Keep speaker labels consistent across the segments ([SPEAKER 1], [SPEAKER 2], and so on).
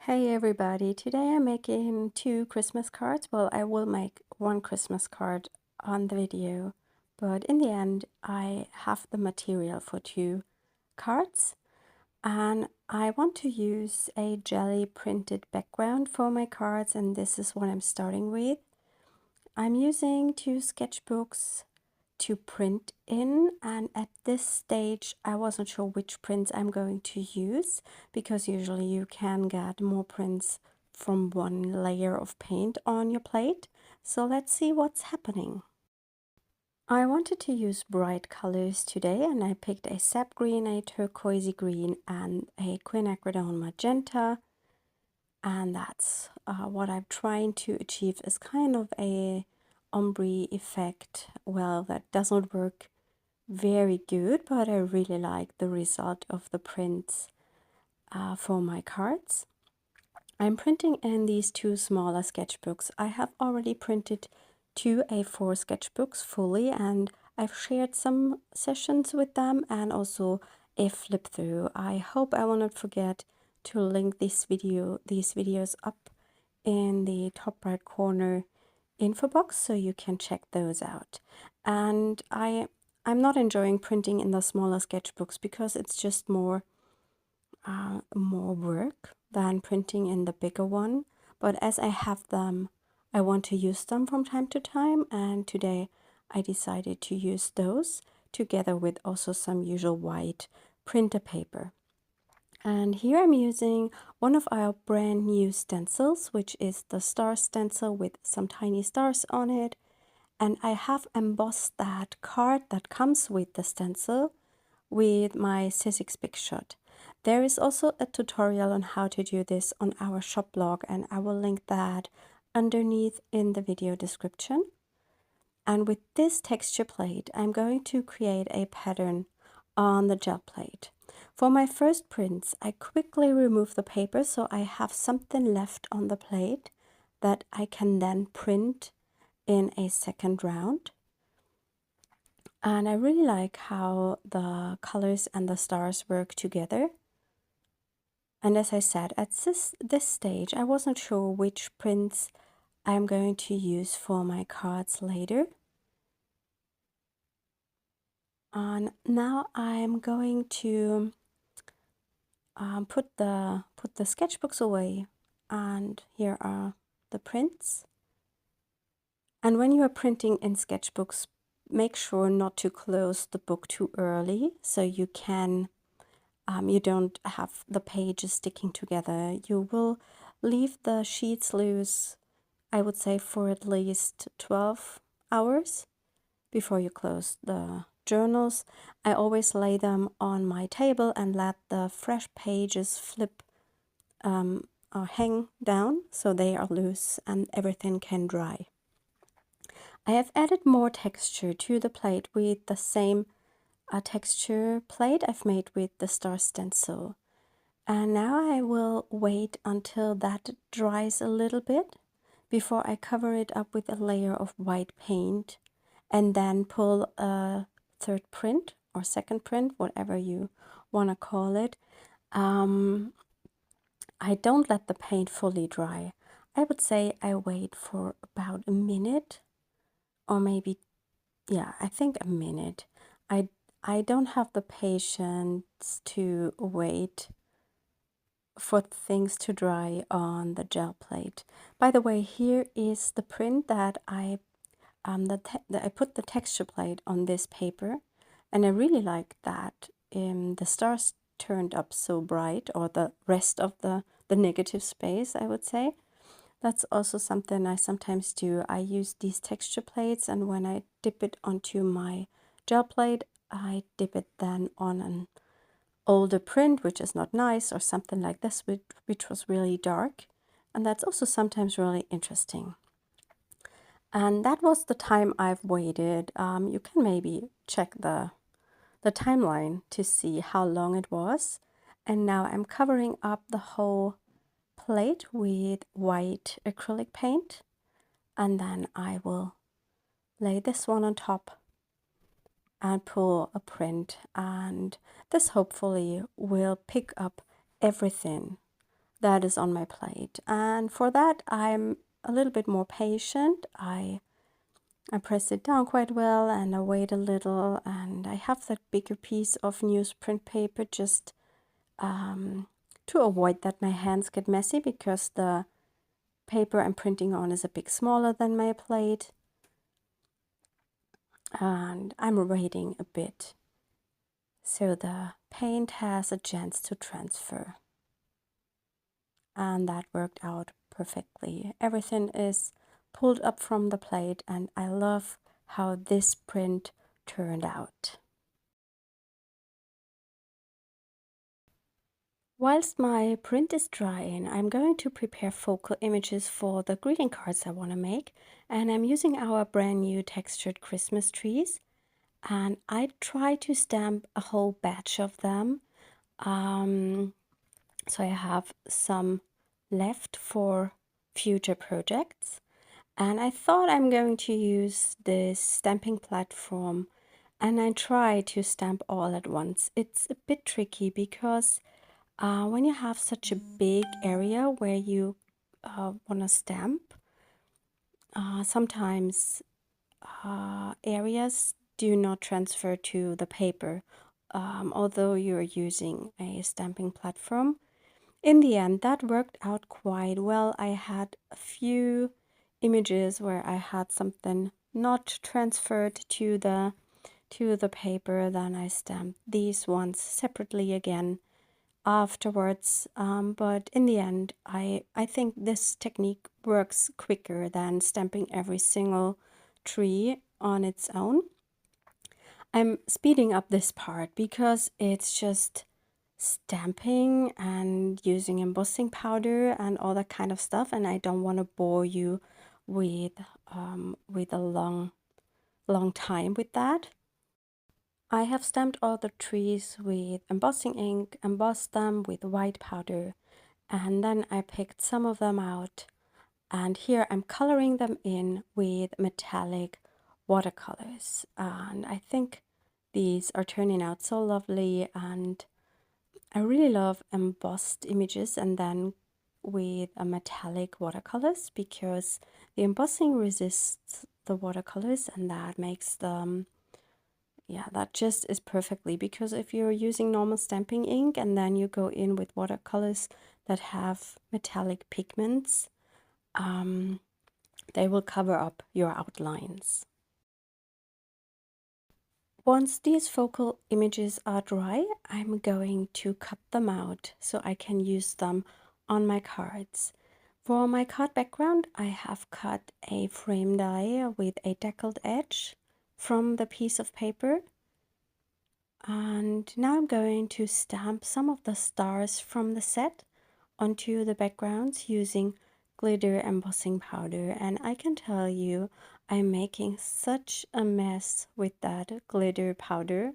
[SPEAKER 1] Hey everybody, today I'm making two Christmas cards. Well, I will make one Christmas card on the video, but in the end I have the material for two cards and I want to use a Gelli printed background for my cards, and this is what I'm starting with. I'm using two sketchbooks to print in, and at this stage I wasn't sure which prints I'm going to use because usually you can get more prints from one layer of paint on your plate. So let's see what's happening. I wanted to use bright colors today and I picked a Sap Green, a Turquoise green and a Quinachridone Magenta, and that's what I'm trying to achieve is kind of a ombre effect. Well, that doesn't work very good, but I really like the result of the prints for my cards. I'm printing in these two smaller sketchbooks. I have already printed two A4 sketchbooks fully, and I've shared some sessions with them and also a flip through. I hope I will not forget to link these videos up in the top right corner info box so you can check those out. And I'm not enjoying printing in the smaller sketchbooks because it's just more work than printing in the bigger one. But as I have them, I want to use them from time to time, and today I decided to use those together with also some usual white printer paper. And here I'm using one of our brand new stencils, which is the star stencil with some tiny stars on it. And I have embossed that card that comes with the stencil with my Sizzix Big Shot. There is also a tutorial on how to do this on our shop blog, and I will link that underneath in the video description. And with this texture plate, I'm going to create a pattern on the gel plate. For my first prints, I quickly remove the paper so I have something left on the plate that I can then print in a second round. And I really like how the colors and the stars work together. And as I said, at this stage, I wasn't sure which prints I'm going to use for my cards later. And now I'm going to put the sketchbooks away, and here are the prints. And when you are printing in sketchbooks, make sure not to close the book too early so you can you don't have the pages sticking together. You will leave the sheets loose, I would say, for at least 12 hours before you close the journals. I always lay them on my table and let the fresh pages flip or hang down so they are loose and everything can dry. I have added more texture to the plate with the same texture plate I've made with the star stencil. And now I will wait until that dries a little bit before I cover it up with a layer of white paint and then pull a third print or second print, whatever you want to call it. I don't let the paint fully dry. I would say I wait for about a minute, or maybe, yeah, I think a minute. I don't have the patience to wait for things to dry on the gel plate. By the way, here is the print that I put the texture plate on this paper, and I really like that the stars turned up so bright, or the rest of the negative space, I would say. That's also something I sometimes do. I use these texture plates, and when I dip it onto my gel plate, I dip it then on an older print, which is not nice, or something like this, which was really dark. And that's also sometimes really interesting. And that was the time I've waited. You can maybe check the timeline to see how long it was. And now I'm covering up the whole plate with white acrylic paint, and then I will lay this one on top and pull a print, and this hopefully will pick up everything that is on my plate. And for that, I'm a little bit more patient. I press it down quite well and I wait a little, and I have that bigger piece of newsprint paper just to avoid that my hands get messy, because the paper I'm printing on is a bit smaller than my plate. And I'm waiting a bit so the paint has a chance to transfer. And that worked out perfectly. Everything is pulled up from the plate, and I love how this print turned out. Whilst my print is drying, I'm going to prepare focal images for the greeting cards I want to make, and I'm using our brand new textured Christmas trees, and I try to stamp a whole batch of them. So I have some left for future projects, and I thought I'm going to use this stamping platform, and I try to stamp all at once. It's a bit tricky because when you have such a big area where you want to stamp, sometimes areas do not transfer to the paper, although you're using a stamping platform. In the end, that worked out quite well. I had a few images where I had something not transferred to the paper. Then I stamped these ones separately again afterwards, but in the end I think this technique works quicker than stamping every single tree on its own. I'm speeding up this part because it's just stamping and using embossing powder and all that kind of stuff, and I don't want to bore you with a long time with that. I have stamped all the trees with embossing ink, embossed them with white powder, and then I picked some of them out, and here I'm coloring them in with metallic watercolors, and I think these are turning out so lovely. And I really love embossed images and then with a metallic watercolors, because the embossing resists the watercolors, and that makes them, yeah, that just is perfectly, because if you're using normal stamping ink and then you go in with watercolors that have metallic pigments, they will cover up your outlines. Once these focal images are dry, I'm going to cut them out so I can use them on my cards. For my card background, I have cut a frame die with a deckled edge from the piece of paper. And now I'm going to stamp some of the stars from the set onto the backgrounds using glitter embossing powder. And I can tell you, I'm making such a mess with that glitter powder.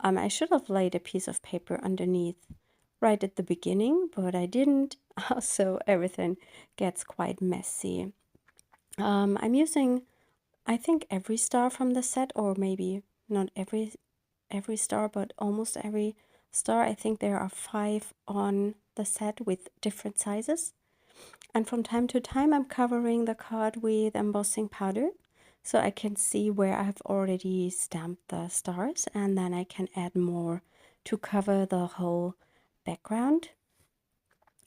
[SPEAKER 1] I should have laid a piece of paper underneath right at the beginning, but I didn't, so everything gets quite messy. I'm using, I think, every star from the set, or maybe not every star, but almost every star. I think there are 5 on the set with different sizes. And from time to time I'm covering the card with embossing powder so I can see where I've already stamped the stars, and then I can add more to cover the whole background.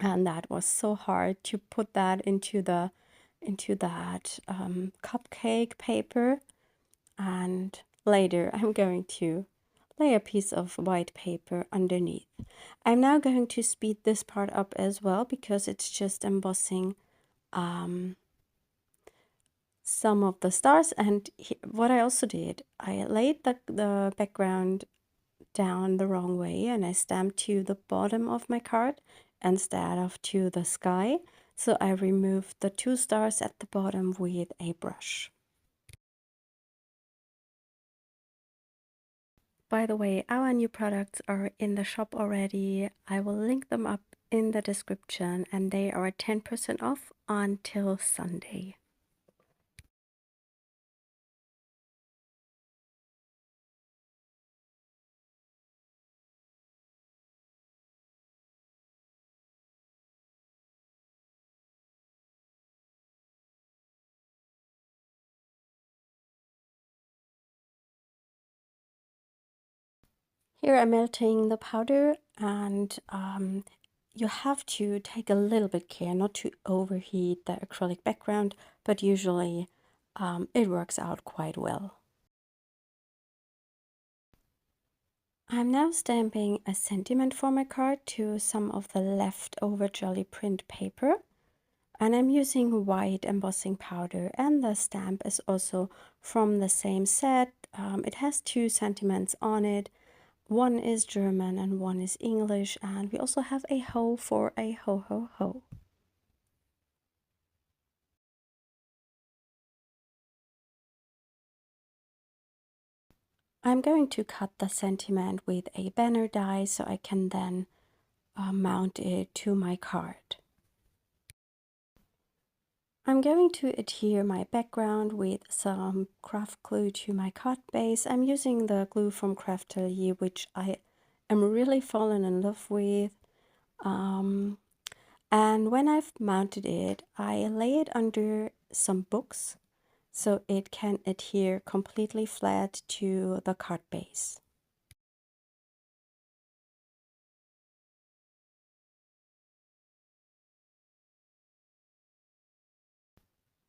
[SPEAKER 1] And that was so hard to put that into that cupcake paper. And later I'm going to lay a piece of white paper underneath. I'm now going to speed this part up as well, because it's just embossing some of the stars. And what I also did, I laid the background down the wrong way, and I stamped to the bottom of my card instead of to the sky. So I removed the 2 stars at the bottom with a brush. By the way, our new products are in the shop already. I will link them up in the description, and they are 10% off until Sunday. Here I'm melting the powder, and you have to take a little bit care not to overheat the acrylic background, but usually it works out quite well. I'm now stamping a sentiment for my card to some of the leftover Gelli print paper, and I'm using white embossing powder, and the stamp is also from the same set. It has two sentiments on it. One is German and one is English, and we also have a ho for a ho ho ho. I'm going to cut the sentiment with a banner die so I can then mount it to my card. I'm going to adhere my background with some craft glue to my card base. I'm using the glue from Craftily, which I am really fallen in love with. And when I've mounted it, I lay it under some books so it can adhere completely flat to the card base.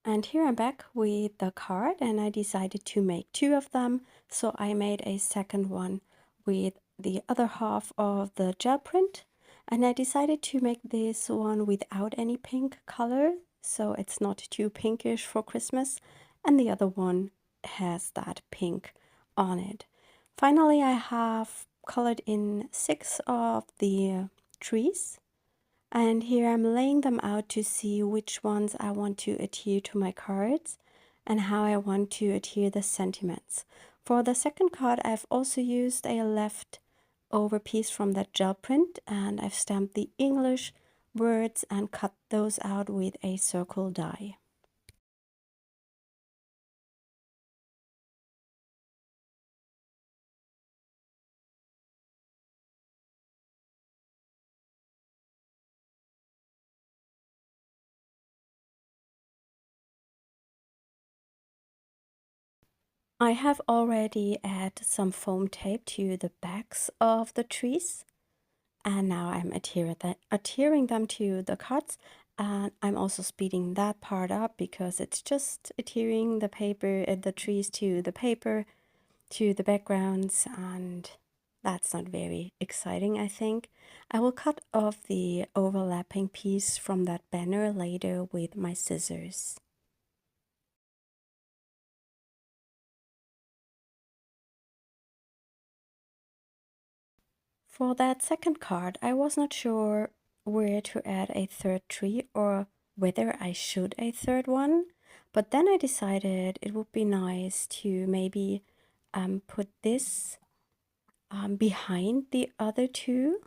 [SPEAKER 1] And here I'm back with the card, and I decided to make two of them, so I made a second one with the other half of the gel print, and I decided to make this one without any pink color, so it's not too pinkish for Christmas, and the other one has that pink on it. Finally, I have colored in 6 of the trees. And here I'm laying them out to see which ones I want to adhere to my cards and how I want to adhere the sentiments. For the second card, I've also used a leftover piece from that gel print, and I've stamped the English words and cut those out with a circle die. I have already added some foam tape to the backs of the trees, and now I'm adhering them to the cards, and I'm also speeding that part up because it's just adhering the paper, the trees to the paper, to the backgrounds, and that's not very exciting, I think. I will cut off the overlapping piece from that banner later with my scissors. For that second card, I was not sure where to add a third tree or whether I should a third one, but then I decided it would be nice to maybe put this behind the other two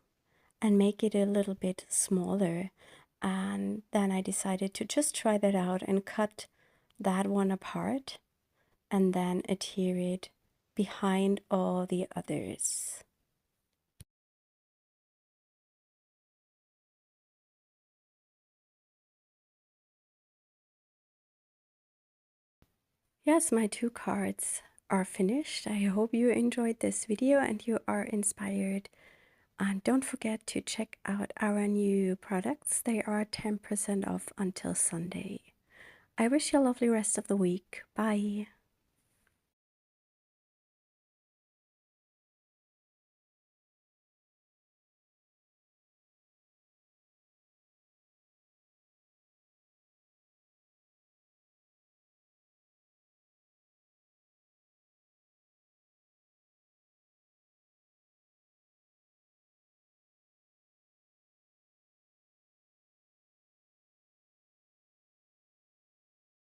[SPEAKER 1] and make it a little bit smaller. And then I decided to just try that out and cut that one apart and then adhere it behind all the others. Yes, my two cards are finished. I hope you enjoyed this video and you are inspired. And don't forget to check out our new products. They are 10% off until Sunday. I wish you a lovely rest of the week. Bye.